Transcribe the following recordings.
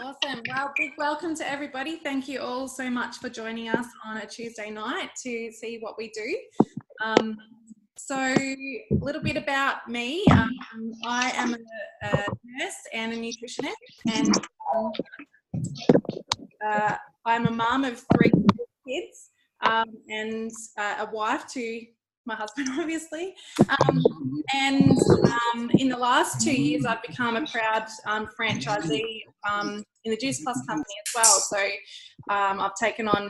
Awesome. Well, big welcome to everybody. Thank you all so much for joining us on a Tuesday night to see what we do. So a little bit about me. I am a nurse and a nutritionist, and I'm a mum of 3 kids and a wife to my husband, obviously. And in the last 2 years, I've become a proud franchisee in the Juice Plus company as well. So I've taken on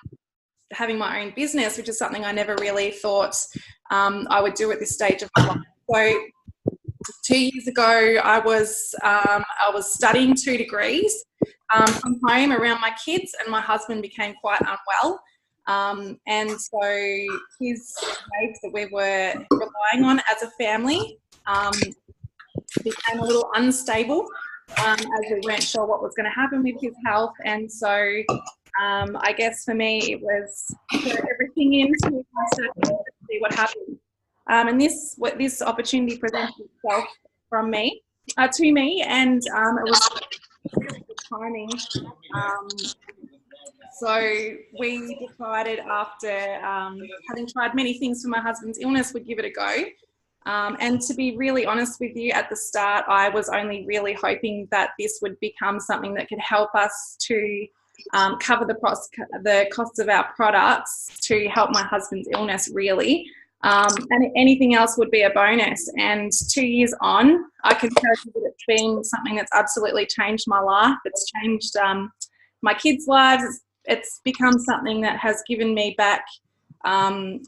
having my own business, which is something I never really thought I would do at this stage of my life. So 2 years ago, I was studying 2 degrees from home around my kids, and my husband became quite unwell. And so his rates that we were relying on as a family became a little unstable as we weren't sure what was going to happen with his health. And so I guess for me it was put everything into see what happened. And this opportunity presented itself to me, and it was really good timing. So we decided after having tried many things for my husband's illness, we'd give it a go. And to be really honest with you, at the start, I was only really hoping that this would become something that could help us to cover the costs of our products to help my husband's illness, really. And anything else would be a bonus. And 2 years on, I can tell you that it's been something that's absolutely changed my life. It's changed my kids' lives. It's become something that has given me back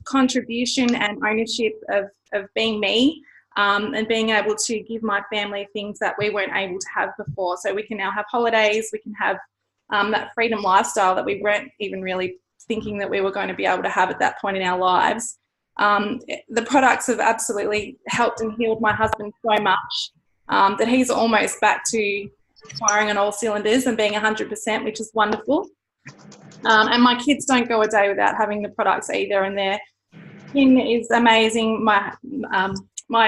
contribution and ownership of being me, and being able to give my family things that we weren't able to have before. So we can now have holidays, we can have that freedom lifestyle that we weren't even really thinking that we were going to be able to have at that point in our lives. The products have absolutely helped and healed my husband so much that he's almost back to firing on all cylinders and being 100%, which is wonderful. And my kids don't go a day without having the products either, and their skin is amazing. My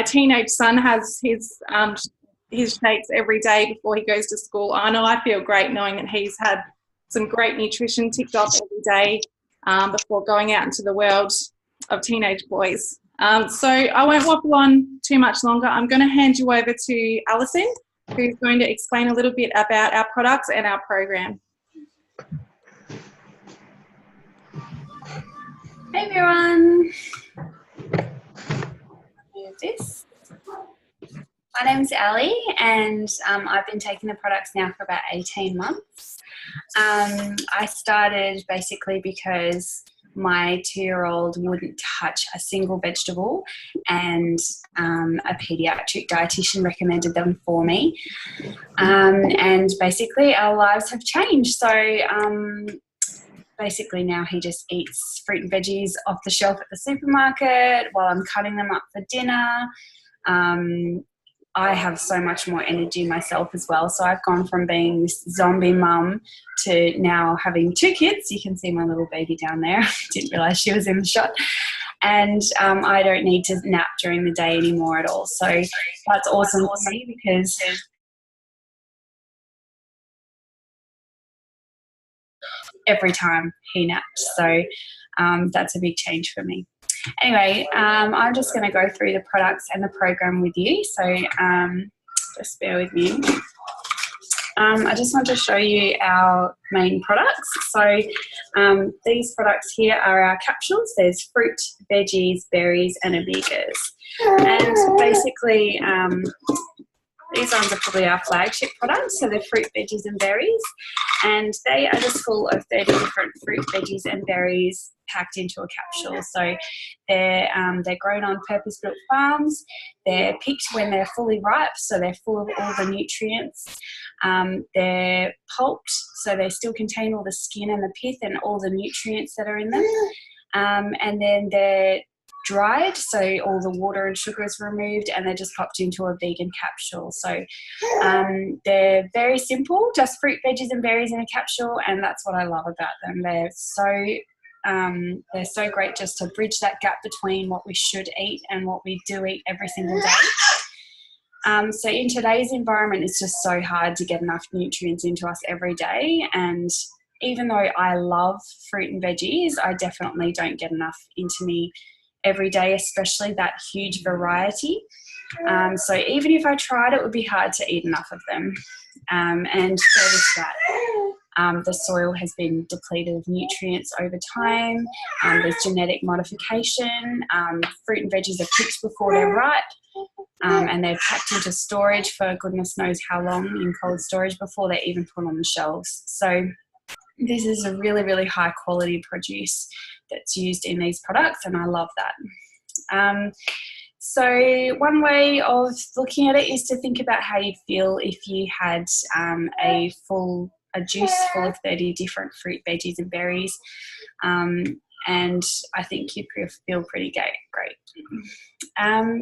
teenage son has his shakes every day before he goes to school. I know I feel great knowing that he's had some great nutrition ticked off every day before going out into the world of teenage boys. So I won't waffle on too much longer. I'm going to hand you over to Alison, who's going to explain a little bit about our products and our program. Hey everyone, move this. My name's Ali, and I've been taking the products now for about 18 months. I started basically because my 2-year-old wouldn't touch a single vegetable, and a pediatric dietitian recommended them for me. And basically our lives have changed. So basically now he just eats fruit and veggies off the shelf at the supermarket while I'm cutting them up for dinner. I have so much more energy myself as well. So I've gone from being this zombie mum to now having 2 kids. You can see my little baby down there. Didn't realise she was in the shot. And I don't need to nap during the day anymore at all. So that's awesome to see, because every time he napped. So that's a big change for me. Anyway, I'm just going to go through the products and the program with you. So just bear with me. I just want to show you our main products. So these products here are our capsules. There's fruit, veggies, berries, and omegas. And basically these ones are probably our flagship products, so they're fruit, veggies and berries, and they are just full of 30 different fruit, veggies and berries packed into a capsule. So they're grown on purpose-built farms. They're picked when they're fully ripe, so they're full of all the nutrients. They're pulped, so they still contain all the skin and the pith and all the nutrients that are in them. And then they're dried, so all the water and sugar is removed, and they're just popped into a vegan capsule. So they're very simple, just fruit, veggies and berries in a capsule, and that's what I love about them. They're so great just to bridge that gap between what we should eat and what we do eat every single day. So in today's environment, it's just so hard to get enough nutrients into us every day. And even though I love fruit and veggies, I definitely don't get enough into me every day, especially that huge variety. So even if I tried, it would be hard to eat enough of them. And there is that. The soil has been depleted of nutrients over time. There's genetic modification. Fruit and veggies are picked before they're ripe. And they're packed into storage for goodness knows how long in cold storage before they're even put on the shelves. So this is a really, really high quality produce that's used in these products, and I love that. So one way of looking at it is to think about how you'd feel if you had a juice full of 30 different fruit, veggies and berries. And I think you'd feel pretty great.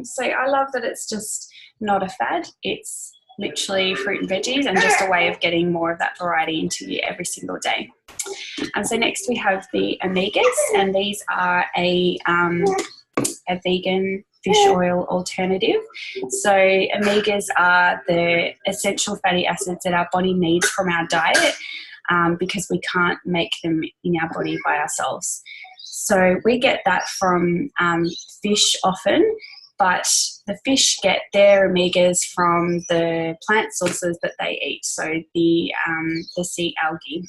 So I love that it's just not a fad. It's literally fruit and veggies and just a way of getting more of that variety into you every single day. So next we have the omegas, and these are a vegan fish oil alternative. So omegas are the essential fatty acids that our body needs from our diet because we can't make them in our body by ourselves. So we get that from fish often, but the fish get their omegas from the plant sources that they eat, so the sea algae.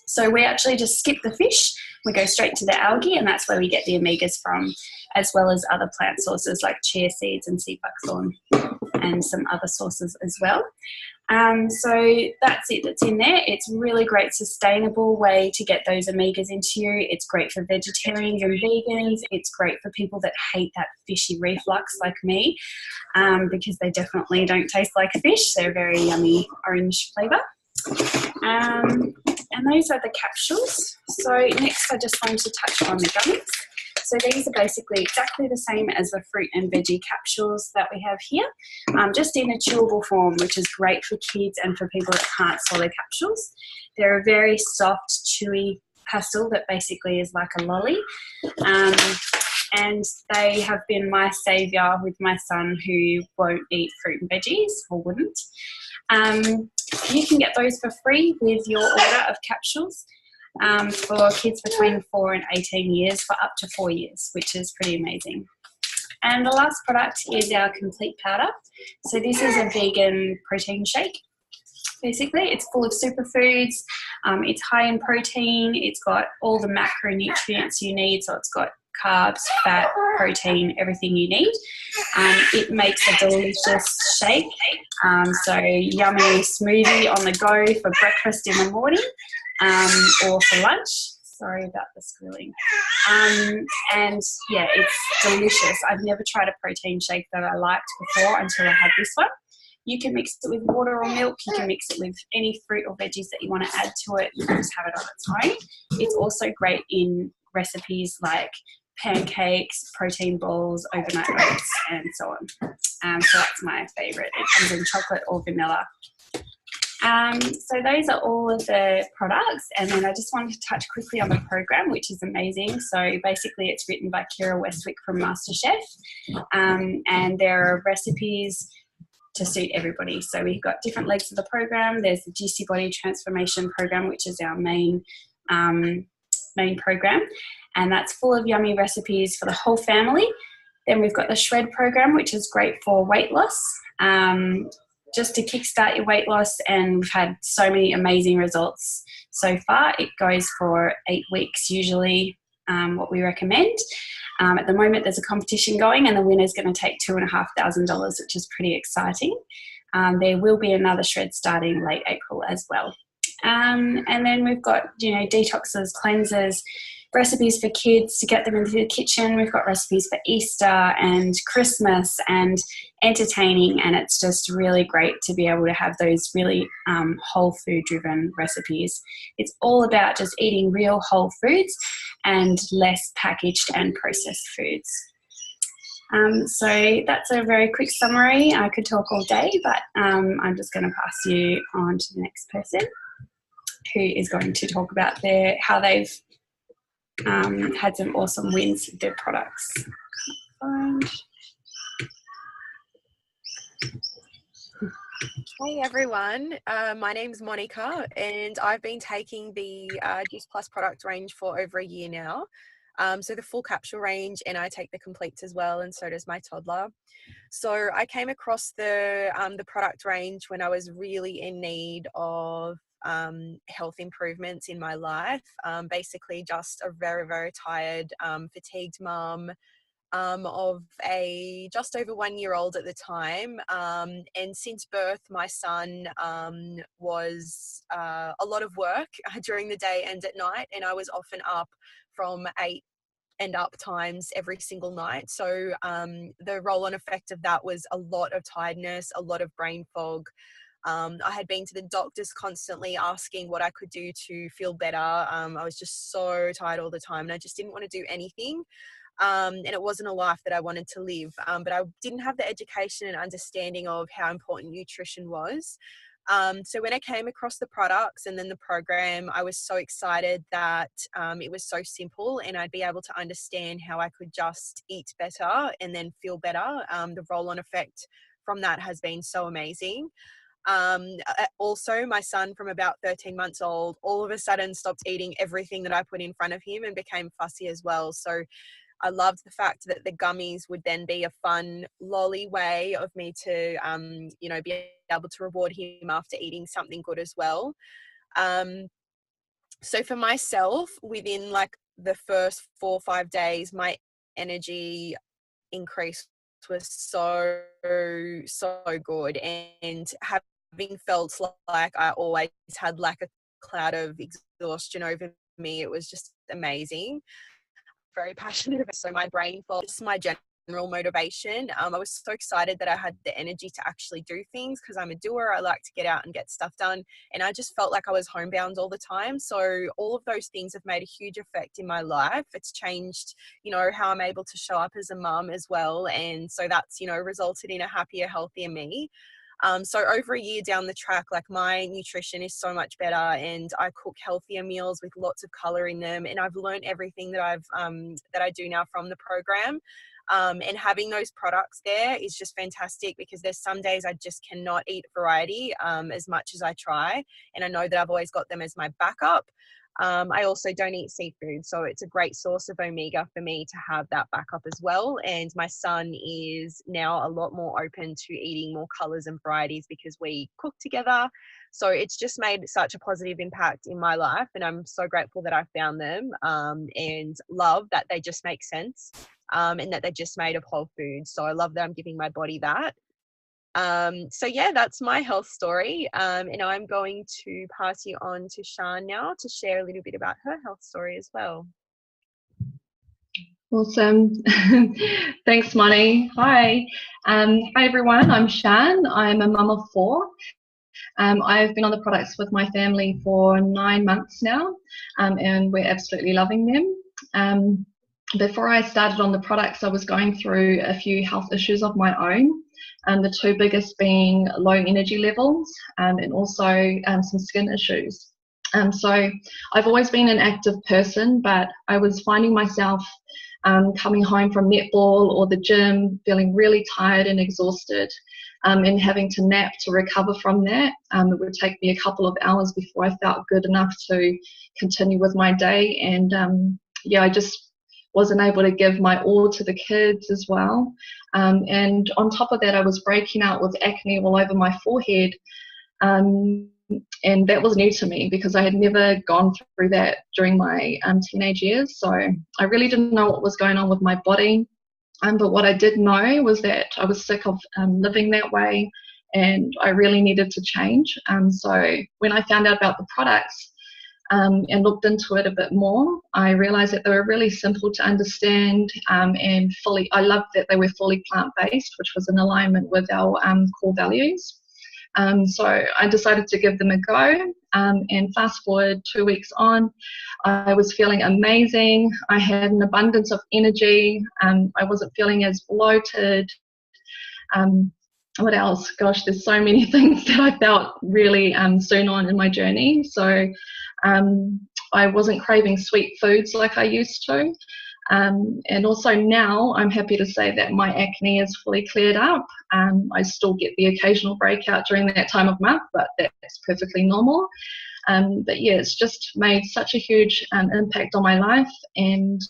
So we actually just skip the fish, we go straight to the algae, and that's where we get the omegas from, as well as other plant sources like chia seeds and sea buckthorn and some other sources as well. So that's it that's in there. It's a really great sustainable way to get those omegas into you. It's great for vegetarians and vegans. It's great for people that hate that fishy reflux like me, because they definitely don't taste like fish. They're very yummy orange flavour. And those are the capsules. So next I just wanted to touch on the gummies. So these are basically exactly the same as the fruit and veggie capsules that we have here, just in a chewable form, which is great for kids and for people that can't swallow capsules. They're a very soft, chewy pastil that basically is like a lolly. And they have been my saviour with my son who won't eat fruit and veggies, or wouldn't. You can get those for free with your order of capsules for kids between 4 and 18 years for up to 4 years, which is pretty amazing. And the last product is our complete powder. So this is a vegan protein shake. Basically, it's full of superfoods. It's high in protein. It's got all the macronutrients you need. So it's got carbs, fat, protein, everything you need. It makes a delicious shake. So yummy smoothie on the go for breakfast in the morning or for lunch. Sorry about the squealing. And yeah, it's delicious. I've never tried a protein shake that I liked before until I had this one. You can mix it with water or milk. You can mix it with any fruit or veggies that you want to add to it. You can just have it on its own. It's also great in recipes like pancakes, protein balls, overnight oats, and so on. So that's my favourite. It comes in chocolate or vanilla. So those are all of the products, and then I just wanted to touch quickly on the program, which is amazing. So basically it's written by Kira Westwick from MasterChef, and there are recipes to suit everybody. So we've got different legs of the program. There's the Juicy Body Transformation program, which is our main program, and that's full of yummy recipes for the whole family. Then we've got the Shred program, which is great for weight loss, just to kickstart your weight loss, and we've had so many amazing results so far. It goes for 8 weeks usually, what we recommend. At the moment there's a competition going, and the winner's going to take $2,500, which is pretty exciting. There will be another Shred starting late April as well. And then we've got, detoxes, cleansers, recipes for kids to get them into the kitchen. We've got recipes for Easter and Christmas and entertaining, and it's just really great to be able to have those really whole food driven recipes. It's all about just eating real whole foods and less packaged and processed foods. So that's a very quick summary. I could talk all day, but I'm just going to pass you on to the next person, who is going to talk about how they've had some awesome wins with their products. Can't find. Hey everyone, my name's Monica and I've been taking the Juice Plus product range for over a year now. So the full capsule range, and I take the completes as well, and so does my toddler. So I came across the product range when I was really in need of health improvements in my life. Basically just a very, very tired, fatigued mum, of a just over 1 year old at the time. And since birth, my son was a lot of work during the day and at night, and I was often up from 8 and up times every single night. So the roll-on effect of that was a lot of tiredness, a lot of brain fog. I had been to the doctors constantly asking what I could do to feel better. I was just so tired all the time, and I just didn't want to do anything. And it wasn't a life that I wanted to live. But I didn't have the education and understanding of how important nutrition was. So when I came across the products and then the program, I was so excited that it was so simple, and I'd be able to understand how I could just eat better and then feel better. The roll-on effect from that has been so amazing. Also, my son, from about 13 months old, all of a sudden stopped eating everything that I put in front of him and became fussy as well. So I loved the fact that the gummies would then be a fun lolly way of me to, be able to reward him after eating something good as well. So for myself, within like the first 4 or 5 days, my energy increase was so good, and having felt like I always had like a cloud of exhaustion over me, it was just amazing. Very passionate about, so my brain fog, just my general motivation. I was so excited that I had the energy to actually do things, because I'm a doer. I like to get out and get stuff done, and I just felt like I was homebound all the time. So all of those things have made a huge effect in my life. It's changed, how I'm able to show up as a mum as well, and so that's resulted in a happier, healthier me. So over a year down the track, like, my nutrition is so much better, and I cook healthier meals with lots of color in them. And I've learned everything that I do now from the program. And having those products there is just fantastic, because there's some days I just cannot eat variety as much as I try. And I know that I've always got them as my backup. I also don't eat seafood, so it's a great source of omega for me to have that backup as well. And my son is now a lot more open to eating more colors and varieties because we cook together. So it's just made such a positive impact in my life, and I'm so grateful that I found them, and love that they just make sense, and that they're just made of whole food. So I love that I'm giving my body that. So yeah, that's my health story. And I'm going to pass you on to Shan now to share a little bit about her health story as well. Awesome. Thanks, Moni. Hi. Hi, everyone. I'm Shan. I'm a mum of 4. I've been on the products with my family for 9 months now, and we're absolutely loving them. Before I started on the products, I was going through a few health issues of my own. The 2 biggest being low energy levels, and also some skin issues. So I've always been an active person, but I was finding myself coming home from netball or the gym feeling really tired and exhausted, and having to nap to recover from that. It would take me a couple of hours before I felt good enough to continue with my day. And I just wasn't able to give my all to the kids as well. And on top of that, I was breaking out with acne all over my forehead. And that was new to me, because I had never gone through that during my teenage years. So I really didn't know what was going on with my body. But what I did know was that I was sick of living that way, and I really needed to change. So when I found out about the products, and looked into it a bit more, I realized that they were really simple to understand, and I loved that they were fully plant-based, which was in alignment with our core values. So I decided to give them a go, and fast forward 2 weeks on, I was feeling amazing. I had an abundance of energy. I wasn't feeling as bloated. What else? Gosh, there's so many things that I felt really soon on in my journey. So I wasn't craving sweet foods like I used to. And also now I'm happy to say that my acne is fully cleared up. I still get the occasional breakout during that time of month, but that's perfectly normal. But yeah, it's just made such a huge impact on my life, and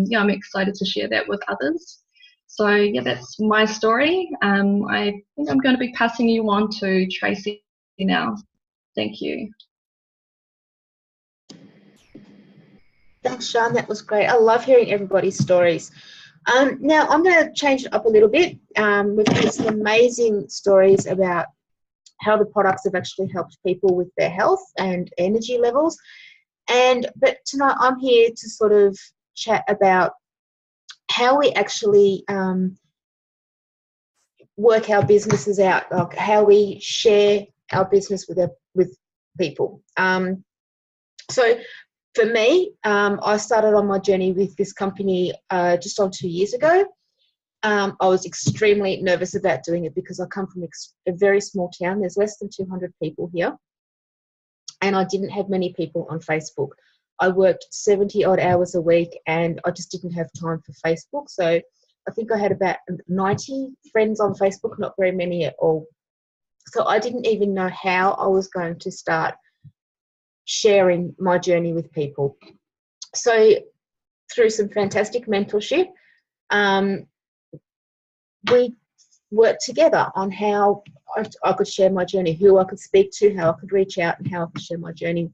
yeah, I'm excited to share that with others. So yeah, that's my story. I think I'm going to be passing you on to Tracy now. Thank you. Thanks, Sean. That was great. I love hearing everybody's stories. Now, I'm going to change it up a little bit. We've got some amazing stories about how the products have actually helped people with their health and energy levels. But tonight, I'm here to sort of chat about how we actually work our businesses out, like how we share our business with people. So for me, I started on my journey with this company just on 2 years ago. I was extremely nervous about doing it because I come from a very small town. There's less than 200 people here, and I didn't have many people on Facebook. I worked 70 odd hours a week, and I just didn't have time for Facebook. So I think I had about 90 friends on Facebook, not very many at all. So I didn't even know how I was going to start sharing my journey with people. So through some fantastic mentorship, we worked together on how I could share my journey, who I could speak to, how I could reach out, and how I could share my journey.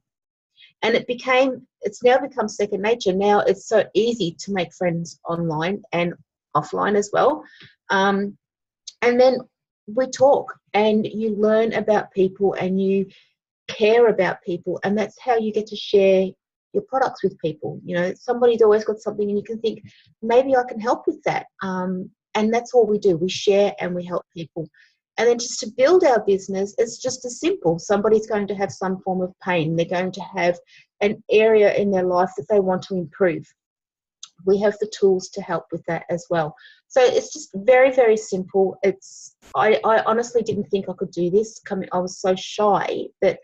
And it's now become second nature. Now it's so easy to make friends online and offline as well. And then we talk, and you learn about people, and you care about people, and that's how you get to share your products with people. You know, somebody's always got something, and you can think, maybe I can help with that. And that's all we do. We share and we help people. And then just to build our business, it's just as simple. Somebody's going to have some form of pain. They're going to have an area in their life that they want to improve. We have the tools to help with that as well. So it's just very, very simple. I honestly didn't think I could do this. I was so shy that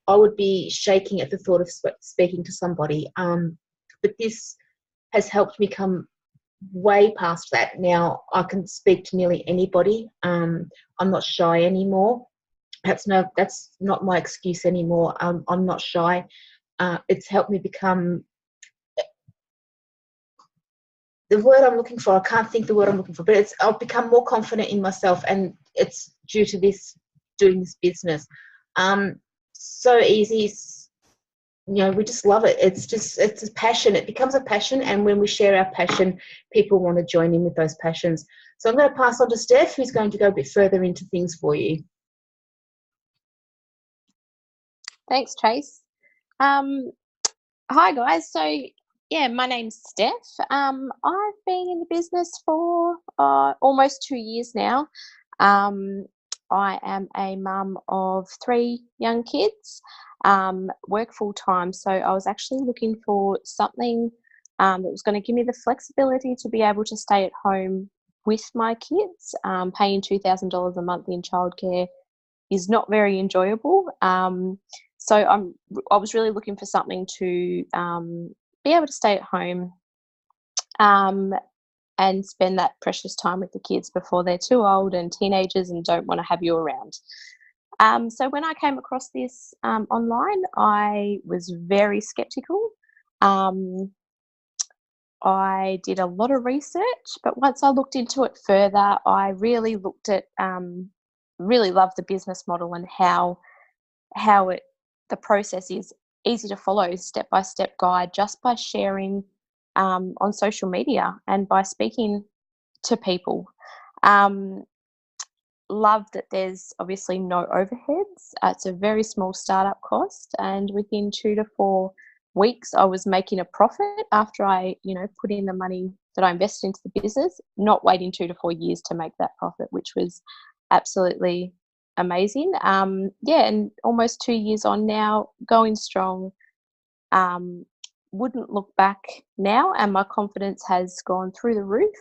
I would be shaking at the thought of speaking to somebody. But this has helped me come way past that. Now I can speak to nearly anybody. I'm not shy anymore. That's not my excuse anymore. I'm not shy. It's helped me become the word I'm looking for. I can't think the word I'm looking for, but I've become more confident in myself, and it's due to doing this business. So easy. You know, we just love it. It's a passion. It becomes a passion, and when we share our passion, people want to join in with those passions. So I'm going to pass on to Steph, who's going to go a bit further into things for you. Thanks, Trace. Hi, guys. So, yeah, my name's Steph. I've been in the business for almost 2 years now. I am a mum of 3 young kids, work full time. So I was actually looking for something that was going to give me the flexibility to be able to stay at home with my kids. Paying $2,000 a month in childcare is not very enjoyable. So I was really looking for something to be able to stay at home and spend that precious time with the kids before they're too old and teenagers and don't want to have you around. So when I came across this online, I was very skeptical. I did a lot of research, but once I looked into it further, I really looked at, really loved the business model and how the process is easy to follow, step-by-step guide, just by sharing on social media and by speaking to people. Love that there's obviously no overheads. It's a very small startup cost, and within 2 to 4 weeks I was making a profit after I put in the money that I invested into the business, not waiting 2 to 4 years to make that profit, which was absolutely amazing. And almost 2 years on now, going strong. Wouldn't look back now, and my confidence has gone through the roof.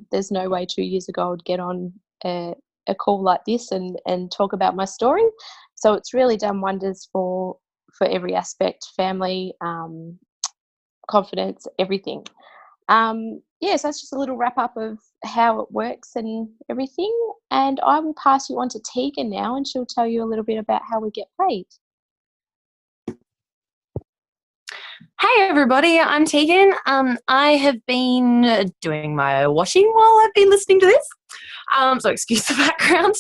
There's no way 2 years ago I would get on a call like this and talk about my story. So it's really done wonders for every aspect, family, confidence, everything. Yeah, so that's just a little wrap up of how it works and everything. And I will pass you on to Tegan now, and she'll tell you a little bit about how we get paid. Hey everybody, I'm Tegan. I have been doing my washing while I've been listening to this, so excuse the background.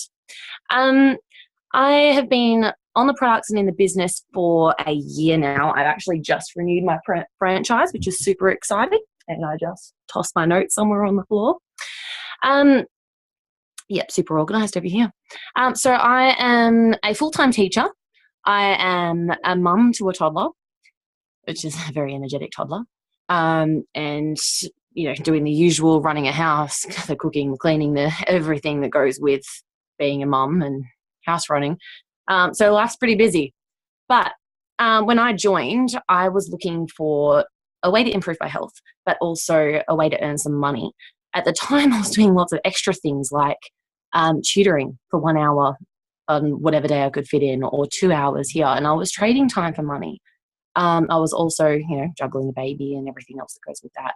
I have been on the products and in the business for a year now. I've actually just renewed my franchise, which is super exciting, and I just tossed my notes somewhere on the floor. Yep, super organised over here. So I am a full-time teacher. I am a mum to a toddler, which is a very energetic toddler, and doing the usual, running a house, the cooking, the cleaning, the everything that goes with being a mum and house running. So life's pretty busy. But when I joined, I was looking for a way to improve my health, but also a way to earn some money. At the time, I was doing lots of extra things like tutoring for 1 hour on whatever day I could fit in, or 2 hours here, and I was trading time for money. I was also, juggling the baby and everything else that goes with that.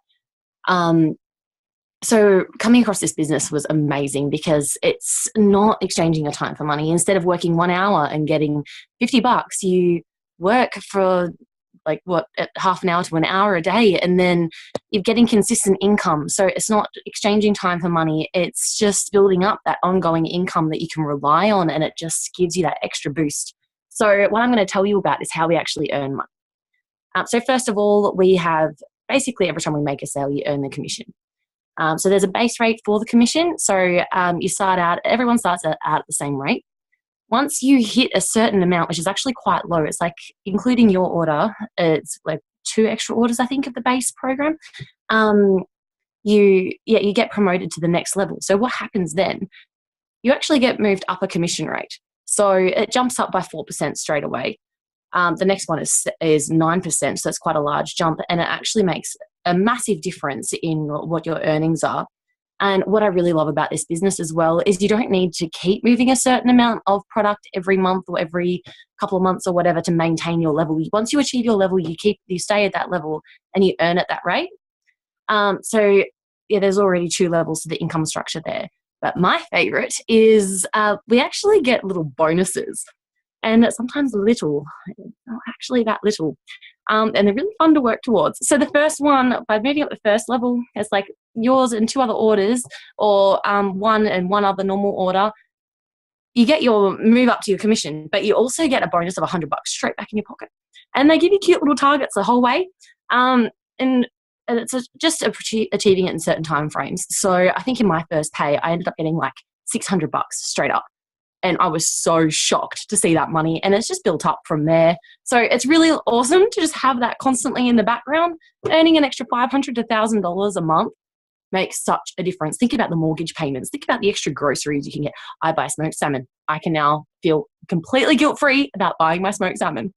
So coming across this business was amazing because it's not exchanging your time for money. Instead of working 1 hour and getting $50, you work for half an hour to an hour a day, and then you're getting consistent income. So it's not exchanging time for money. It's just building up that ongoing income that you can rely on, and it just gives you that extra boost. So what I'm going to tell you about is how we actually earn money. So first of all, we have basically every time we make a sale, you earn the commission. So there's a base rate for the commission. So everyone starts out at the same rate. Once you hit a certain amount, which is actually quite low, it's like including your order, it's like 2 extra orders, I think, of the base program. You get promoted to the next level. So what happens then? You actually get moved up a commission rate. So it jumps up by 4% straight away. The next one is 9%, so that's quite a large jump, and it actually makes a massive difference in what your earnings are. And what I really love about this business as well is you don't need to keep moving a certain amount of product every month or every couple of months or whatever to maintain your level. Once you achieve your level, you stay at that level and you earn at that rate. So there's already 2 levels to the income structure there. But my favorite is we actually get little bonuses. And sometimes little, not actually that little. And they're really fun to work towards. So the first one, by moving up the first level, it's like yours and 2 other orders, or 1 and 1 other normal order. You get your move up to your commission, but you also get a bonus of $100 straight back in your pocket. And they give you cute little targets the whole way. And it's just achieving it in certain time frames. So I think in my first pay, I ended up getting like $600 straight up. And I was so shocked to see that money, and it's just built up from there. So it's really awesome to just have that constantly in the background. Earning an extra $500 to $1,000 a month makes such a difference. Think about the mortgage payments. Think about the extra groceries you can get. I buy smoked salmon. I can now feel completely guilt-free about buying my smoked salmon.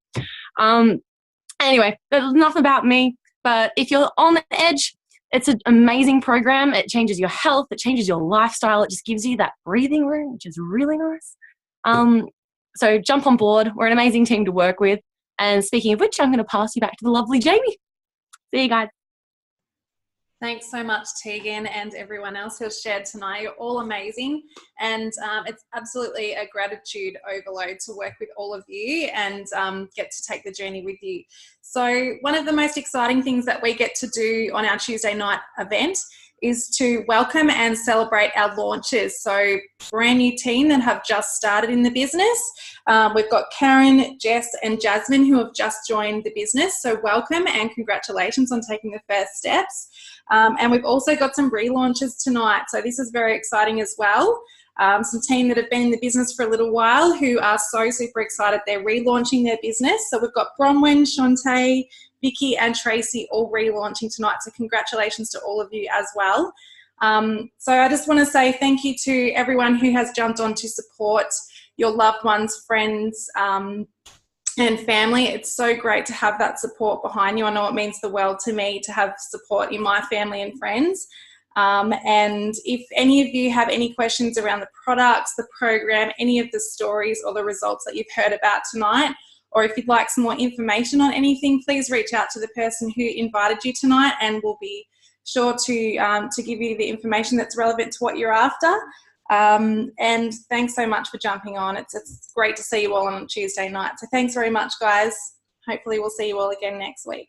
Anyway, that's enough about me. But if you're on the edge, it's an amazing program. It changes your health. It changes your lifestyle. It just gives you that breathing room, which is really nice. So jump on board. We're an amazing team to work with. And speaking of which, I'm going to pass you back to the lovely Jamie. See you guys. Thanks so much, Tegan, and everyone else who has shared tonight. You're all amazing, and it's absolutely a gratitude overload to work with all of you and get to take the journey with you. So one of the most exciting things that we get to do on our Tuesday night event is to welcome and celebrate our launches. So brand new team that have just started in the business. We've got Karen, Jess and Jasmine who have just joined the business. So welcome and congratulations on taking the first steps. And we've also got some relaunches tonight. So this is very exciting as well. Some team that have been in the business for a little while who are so super excited. They're relaunching their business. So we've got Bronwyn, Shantae, Vicky and Tracy all relaunching tonight. So congratulations to all of you as well. So I just want to say thank you to everyone who has jumped on to support your loved ones, friends, and family. It's so great to have that support behind you. I know it means the world to me to have support in my family and friends. And if any of you have any questions around the products, the program, any of the stories or the results that you've heard about tonight, or if you'd like some more information on anything, please reach out to the person who invited you tonight and we'll be sure to give you the information that's relevant to what you're after. And thanks so much for jumping on. It's great to see you all on Tuesday night. So thanks very much, guys. Hopefully we'll see you all again next week.